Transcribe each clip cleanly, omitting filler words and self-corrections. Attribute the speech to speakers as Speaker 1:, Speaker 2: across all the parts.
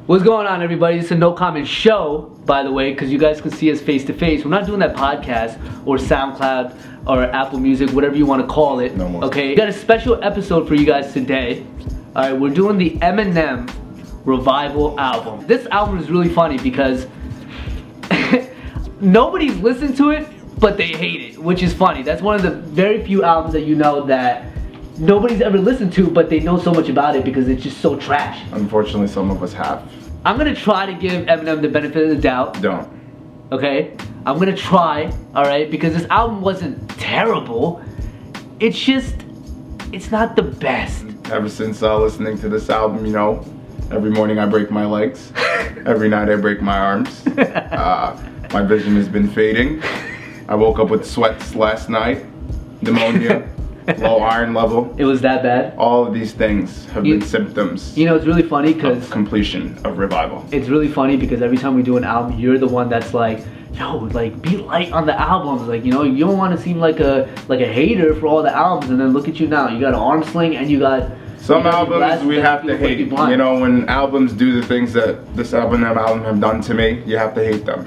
Speaker 1: What's going on, everybody? It's a no comment show, by the way, because you guys can see us face to face. We're not doing that podcast or SoundCloud or Apple Music, whatever you want to call it.
Speaker 2: No more.
Speaker 1: Okay, we got a special episode for you guys today. All right, we're doing the EMINEM Revival album. This album is really funny because nobody's listened to it, but they hate it, which is funny. That's one of the very few albums that you know that nobody's ever listened to, but they know so much about it because it's just so trash.
Speaker 2: Unfortunately, some of us have.
Speaker 1: I'm gonna try to give Eminem the benefit of the doubt.
Speaker 2: Don't.
Speaker 1: Okay? I'm gonna try, alright? Because this album wasn't terrible. It's just, it's not the best.
Speaker 2: Ever since listening to this album, you know, every morning I break my legs. Every night I break my arms. My vision has been fading. I woke up with sweats last night. Pneumonia. Low iron level.
Speaker 1: It was that bad?
Speaker 2: All of these things have been symptoms.
Speaker 1: You know, it's really funny because
Speaker 2: completion of Revival.
Speaker 1: It's really funny because every time we do an album, you're the one that's like, yo, like be light on the albums. Like, you know, you don't want to seem like a hater for all the albums, and then look at you now. You got an arm sling and you got
Speaker 2: some albums we have to hate. You know, when albums do the things that this album have done to me, you have to hate them.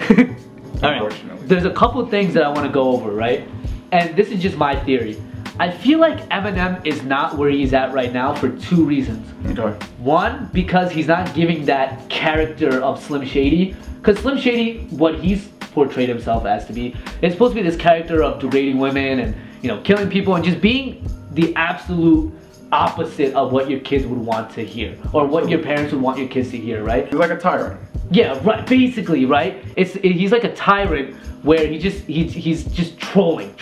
Speaker 1: Alright. There's a couple things that I want to go over, right? And this is just my theory. I feel like Eminem is not where he's at right now for two reasons.
Speaker 2: Okay. One,
Speaker 1: because he's not giving that character of Slim Shady. Because Slim Shady, what he's portrayed himself as to be, it's supposed to be this character of degrading women and, you know, killing people and just being the absolute opposite of what your kids would want to hear. Or what your parents would want your kids to hear, right?
Speaker 2: He's like a tyrant.
Speaker 1: Yeah, right, basically, right? He's like a tyrant where he's just trolling,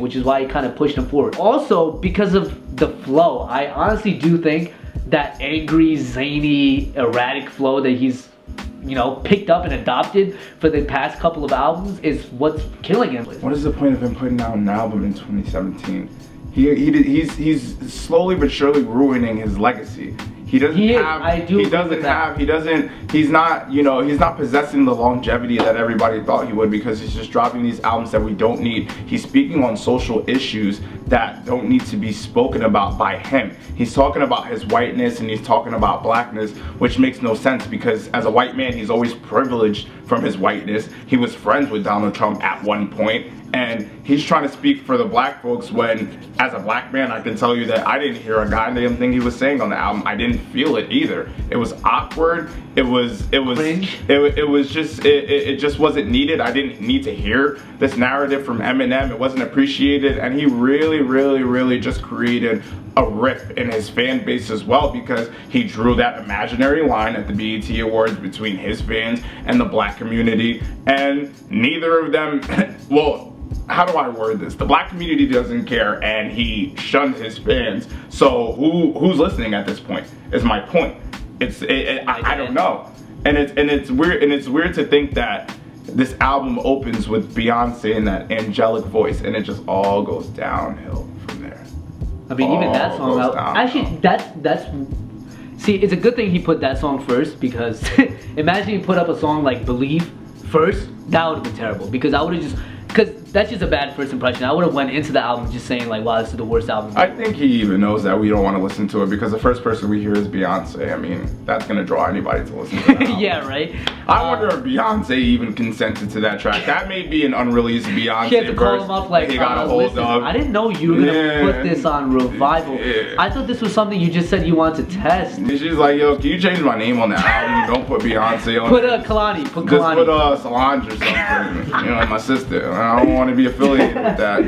Speaker 1: which is why he kind of pushed him forward. Also, because of the flow, I honestly do think that angry, zany, erratic flow that he's, you know, picked up and adopted for the past couple of albums is what's killing him.
Speaker 2: What is the point of him putting out an album in 2017? He's slowly but surely ruining his legacy. He's not, you know, he's not possessing the longevity that everybody thought he would because he's just dropping these albums that we don't need. He's speaking on social issues that don't need to be spoken about by him. He's talking about his whiteness and he's talking about blackness, which makes no sense because as a white man, he's always privileged from his whiteness. He was friends with Donald Trump at one point. And he's trying to speak for the black folks when, as a black man, I can tell you that I didn't hear a goddamn thing he was saying on the album. I didn't feel it either. It was awkward. It just wasn't needed. I didn't need to hear this narrative from Eminem. It wasn't appreciated, and he really just created a rift in his fan base as well because he drew that imaginary line at the BET Awards between his fans and the black community, and neither of them, well, how do I word this? The black community doesn't care and he shunned his fans. So who's listening at this point is my point. I don't know. And it's weird to think that this album opens with Beyonce in that angelic voice and it just all goes downhill from there.
Speaker 1: I mean, even that song out. Actually, that's see, it's a good thing he put that song first because imagine he put up a song like Believe first, that would have been terrible because I would have just, because that's just a bad first impression. I would have went into the album just saying like, wow, this is the worst album.
Speaker 2: I think he even knows that we don't want to listen to it because the first person we hear is Beyonce. I mean, that's gonna draw anybody to listen to that.
Speaker 1: Yeah, right?
Speaker 2: I wonder if Beyonce even consented to that track. That may be an unreleased Beyonce
Speaker 1: She had to call him up like,
Speaker 2: he got a hold of.
Speaker 1: I didn't know you were gonna put this on Revival. Yeah. I thought this was something you just said you wanted to test.
Speaker 2: And she's like, yo, can you change my name on the album? Don't put Beyonce on
Speaker 1: it.
Speaker 2: Put
Speaker 1: Kalani.
Speaker 2: Just put Solange or something. You know, my sister. I don't want to be affiliated with that.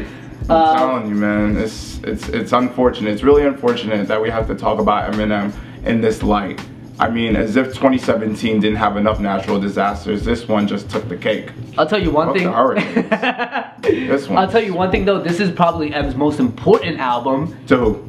Speaker 2: I'm telling you, man, it's unfortunate. It's really unfortunate that we have to talk about Eminem in this light. I mean, as if 2017 didn't have enough natural disasters, this one just took the cake.
Speaker 1: I'll tell you one thing.
Speaker 2: This one.
Speaker 1: I'll tell you one thing though. This is probably M's most important album.
Speaker 2: To who?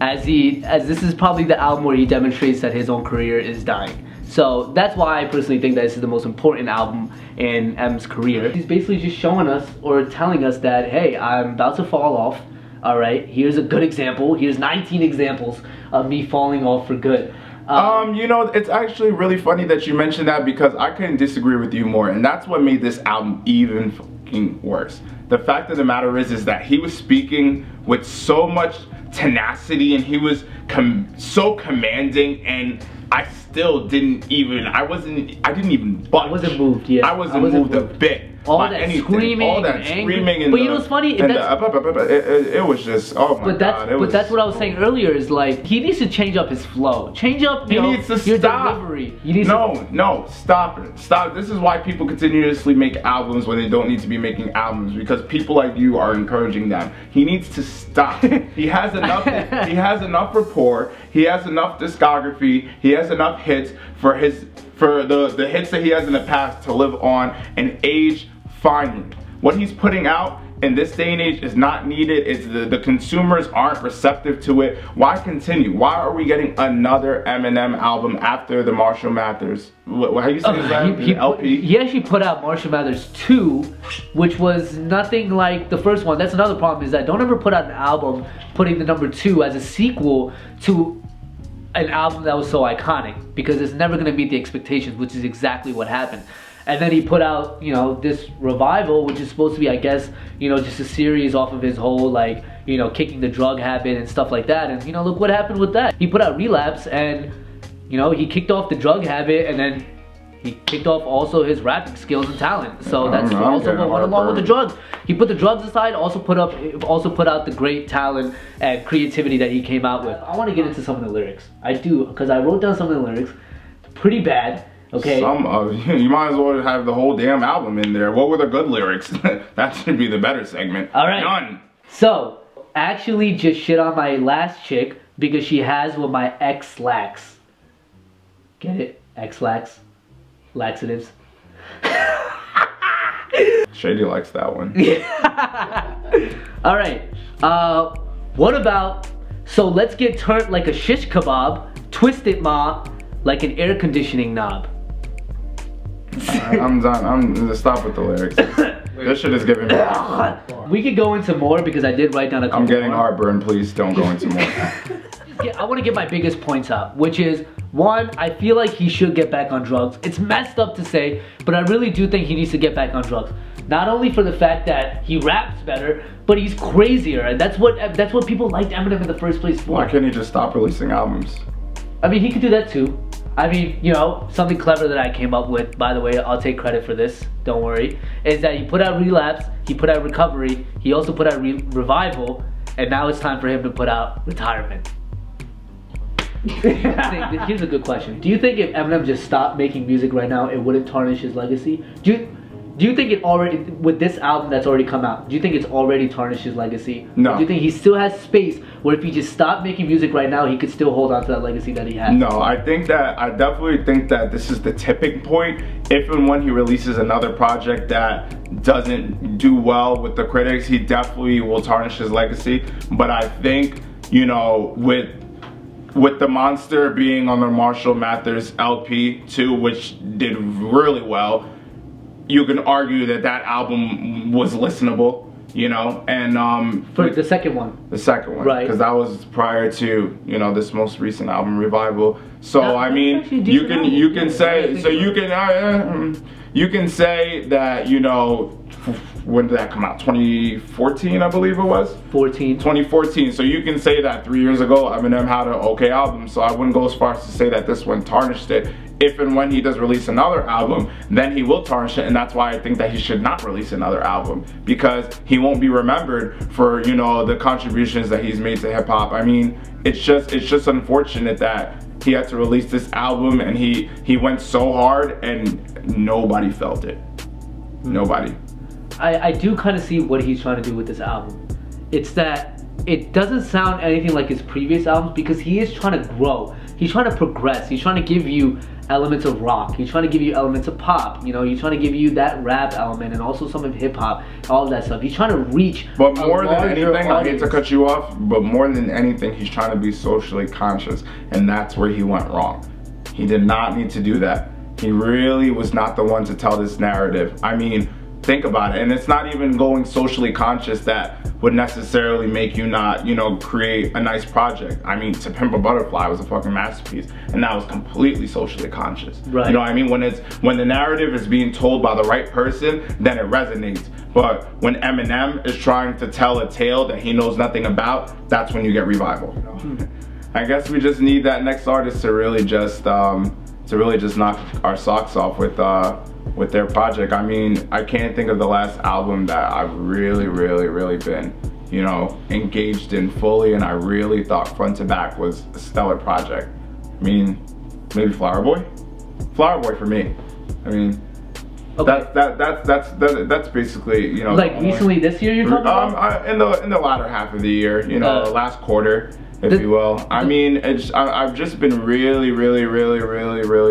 Speaker 1: As this is probably the album where he demonstrates that his own career is dying. So that's why I personally think that this is the most important album in M's career. He's basically just showing us or telling us that, hey, I'm about to fall off. All right, here's a good example. Here's 19 examples of me falling off for good.
Speaker 2: You know, it's actually really funny that you mentioned that because I couldn't disagree with you more, and that's what made this album even fucking worse. The fact of the matter is that he was speaking with so much tenacity, and he was so commanding, and I still didn't even, I didn't even budge.
Speaker 1: I wasn't moved, yeah.
Speaker 2: I wasn't moved a bit.
Speaker 1: All that screaming,
Speaker 2: all that screaming, and
Speaker 1: but you know what's funny?
Speaker 2: It was just, oh my god.
Speaker 1: But that's what I was saying earlier. Is like he needs to change up his flow, change up your delivery.
Speaker 2: No, stop it, stop. This is why people continuously make albums when they don't need to be making albums, because people like you are encouraging them. He needs to stop. He has enough. He has enough rapport. He has enough discography. He has enough hits for the hits that he has in the past to live on and age finally. What he's putting out in this day and age is not needed. It's the consumers aren't receptive to it. Why continue? Why are we getting another Eminem album after the Marshall Mathers? How you say that? LP?
Speaker 1: He actually put out Marshall Mathers 2, which was nothing like the first one. That's another problem, is that don't ever put out an album putting the number 2 as a sequel to an album that was so iconic, because it's never going to meet the expectations, which is exactly what happened. And then he put out, you know, this Revival, which is supposed to be, I guess, you know, just a series off of his whole, like, you know, kicking the drug habit and stuff like that. And, you know, look what happened with that. He put out Relapse, and, you know, he kicked off the drug habit, and then he kicked off also his rapping skills and talent. So that's also what went along with the drugs. He put the drugs aside, also put out the great talent and creativity that he came out with. I want to get into some of the lyrics. I do, because I wrote down some of the lyrics. Pretty bad. Okay.
Speaker 2: You might as well have the whole damn album in there. What were the good lyrics? That should be the better segment.
Speaker 1: All right.
Speaker 2: None.
Speaker 1: So, actually just shit on my last chick because she has what my ex lacks. Get it? Ex lacks. Laxatives.
Speaker 2: Shady likes that one.
Speaker 1: All right. What about, so let's get turned like a shish kebab, twist it ma, like an air conditioning knob.
Speaker 2: I'm done. I'm gonna stop with the lyrics. This shit is giving me.
Speaker 1: We could go into more because I did write down a couple.
Speaker 2: I'm getting heartburn. Please don't go into more.
Speaker 1: I want to get my biggest points out, which is, one, I feel like he should get back on drugs. It's messed up to say, but I really do think he needs to get back on drugs. Not only for the fact that he raps better, but he's crazier, and that's what people liked Eminem in the first place for.
Speaker 2: Why can't he just stop releasing albums?
Speaker 1: I mean, he could do that too. I mean, you know, something clever that I came up with, by the way, I'll take credit for this, don't worry, is that he put out Relapse, he put out Recovery, he also put out Revival, and now it's time for him to put out Retirement. Here's a good question. Do you think if Eminem just stopped making music right now, it wouldn't tarnish his legacy? Do you think it already, with this album that's already come out, do you think it's already tarnished his legacy?
Speaker 2: No.
Speaker 1: Or do you think he still has space where if he just stopped making music right now, he could still hold on to that legacy that he has?
Speaker 2: No, I definitely think that this is the tipping point. If and when he releases another project that doesn't do well with the critics, he definitely will tarnish his legacy. But I think, you know, with the Monster being on the Marshall Mathers LP too, which did really well, you can argue that that album was listenable, you know, and
Speaker 1: for the second one.
Speaker 2: The second one,
Speaker 1: right?
Speaker 2: Because that was prior to, you know, this most recent album, Revival. So I mean, you can say that, you know, when did that come out? 2014, I believe it was. 2014. So you can say that 3 years ago, Eminem had an okay album. So I wouldn't go as far as to say that this one tarnished it. If and when he does release another album, then he will tarnish it, and that's why I think that he should not release another album, because he won't be remembered for, you know, the contributions that he's made to hip hop. I mean, it's just unfortunate that he had to release this album and he went so hard and nobody felt it. Nobody.
Speaker 1: I do kind of see what he's trying to do with this album. It's that it doesn't sound anything like his previous albums, because he is trying to grow. He's trying to progress. He's trying to give you elements of rock. He's trying to give you elements of pop. You know, he's trying to give you that rap element and also some of hip hop, all of that stuff. He's trying to reach.
Speaker 2: But more than anything, I hate to cut you off, but more than anything, he's trying to be socially conscious, and that's where he went wrong. He did not need to do that. He really was not the one to tell this narrative. I mean, think about it, and it's not even going socially conscious that would necessarily make you not, you know, create a nice project. I mean, To Pimp a Butterfly was a fucking masterpiece, and that was completely socially conscious.
Speaker 1: Right.
Speaker 2: You know what I mean? When the narrative is being told by the right person, then it resonates. But when Eminem is trying to tell a tale that he knows nothing about, that's when you get Revival. I guess we just need that next artist to really just knock our socks off with their project. I mean, I can't think of the last album that I've really been, you know, engaged in fully, and I really thought front to back was a stellar project. I mean, maybe Flower Boy? Flower Boy for me. I mean, okay. That's basically, you know.
Speaker 1: Like recently this year you're talking about?
Speaker 2: In the latter half of the year, you know, last quarter, if you will. I mean, I've just been really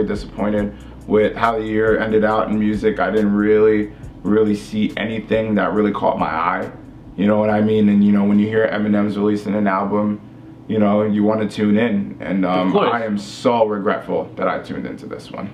Speaker 2: disappointed with how the year ended out in music. I didn't really see anything that really caught my eye. You know what I mean? And you know, when you hear Eminem's releasing an album, you know, you want to tune in. And I am so regretful that I tuned into this one.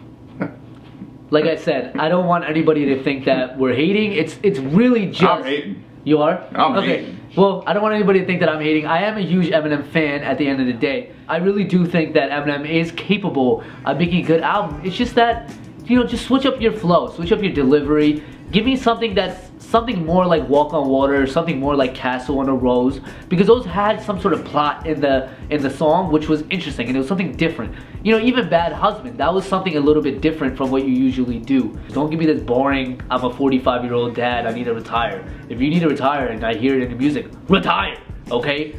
Speaker 1: Like I said, I don't want anybody to think that we're hating. It's really just...
Speaker 2: I'm hating.
Speaker 1: You are?
Speaker 2: I'm hating.
Speaker 1: Well, I don't want anybody to think that I'm hating. I am a huge Eminem fan at the end of the day. I really do think that Eminem is capable of making a good album. It's just that, you know, just switch up your flow, switch up your delivery. Give me something that's something more like Walk on Water, something more like Castle on a Rose, because those had some sort of plot in the song, which was interesting, and it was something different. You know, even Bad Husband, that was something a little bit different from what you usually do. Don't give me this boring, I'm a 45-year-old dad, I need to retire. If you need to retire and I hear it in the music, retire, okay?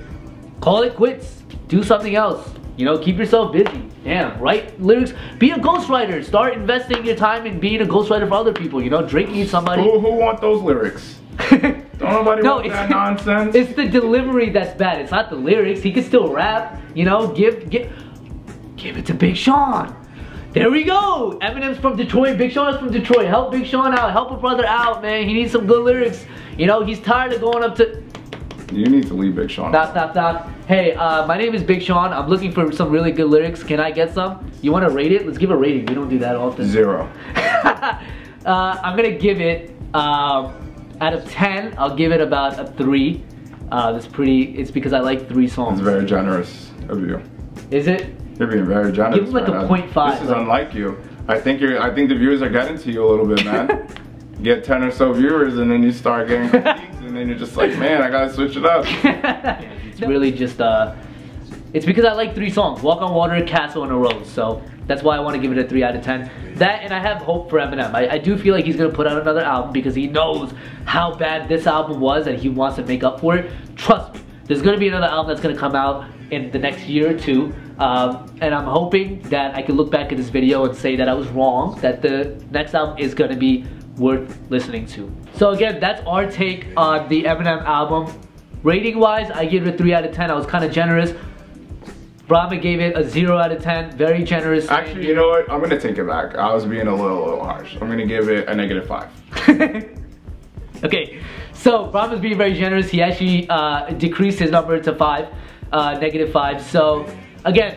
Speaker 1: Call it quits, do something else. You know, keep yourself busy. Damn, write lyrics. Be a ghostwriter. Start investing your time in being a ghostwriter for other people. You know, Drake needs somebody.
Speaker 2: Who want those lyrics? Don't nobody want that nonsense.
Speaker 1: It's the delivery that's bad. It's not the lyrics. He can still rap. You know, give it to Big Sean. There we go. Eminem's from Detroit. Big Sean is from Detroit. Help Big Sean out. Help a brother out, man. He needs some good lyrics. You know, he's tired of going up to...
Speaker 2: You need to leave Big Sean.
Speaker 1: Stop. Hey, my name is Big Sean. I'm looking for some really good lyrics. Can I get some? You want to rate it? Let's give a rating. We don't do that often.
Speaker 2: 0.
Speaker 1: I'm going to give it, out of 10, I'll give it about a 3. It's because I like 3 songs.
Speaker 2: It's very generous of you.
Speaker 1: Is it?
Speaker 2: You're being very generous.
Speaker 1: Give him like a 0.5.
Speaker 2: This is unlike you. I think the viewers are getting to you a little bit, man. Get 10 or so viewers and then you start getting critiques and then you're just like, man, I gotta switch it up.
Speaker 1: It's really just, it's because I like 3 songs, Walk on Water, Castle, and a Rose, so that's why I want to give it a 3 out of 10. That, and I have hope for Eminem. I do feel like he's gonna put out another album because he knows how bad this album was and he wants to make up for it. Trust me, there's gonna be another album that's gonna come out in the next year or 2. And I'm hoping that I can look back at this video and say that I was wrong, that the next album is gonna be worth listening to. So again, that's our take on the Eminem album. Rating wise, I give it a 3 out of 10. I was kind of generous. Brimah gave it a 0 out of 10. Very generous.
Speaker 2: Actually, you know what? I'm gonna take it back. I was being a little harsh. I'm gonna give it a -5.
Speaker 1: Okay, so Brimah's being very generous. He actually decreased his number to 5, -5. So again,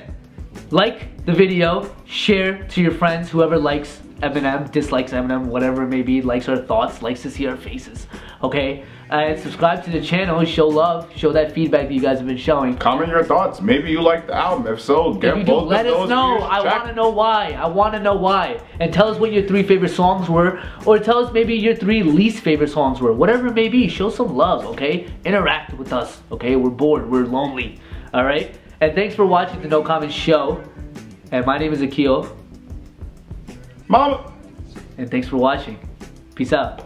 Speaker 1: like the video, share to your friends, whoever likes Eminem, dislikes Eminem, whatever it may be, likes our thoughts, likes to see our faces, okay? And subscribe to the channel, show love, show that feedback that you guys have been showing.
Speaker 2: Comment your thoughts. Maybe you like the album. If so, get both of those.
Speaker 1: Let us know. I want to know why. I want to know why. And tell us what your 3 favorite songs were, or tell us maybe your 3 least favorite songs were. Whatever it may be, show some love, okay? Interact with us, okay? We're bored. We're lonely, all right? And thanks for watching the No Comments Show. And my name is Akhil.
Speaker 2: Mama.
Speaker 1: And thanks for watching. Peace out.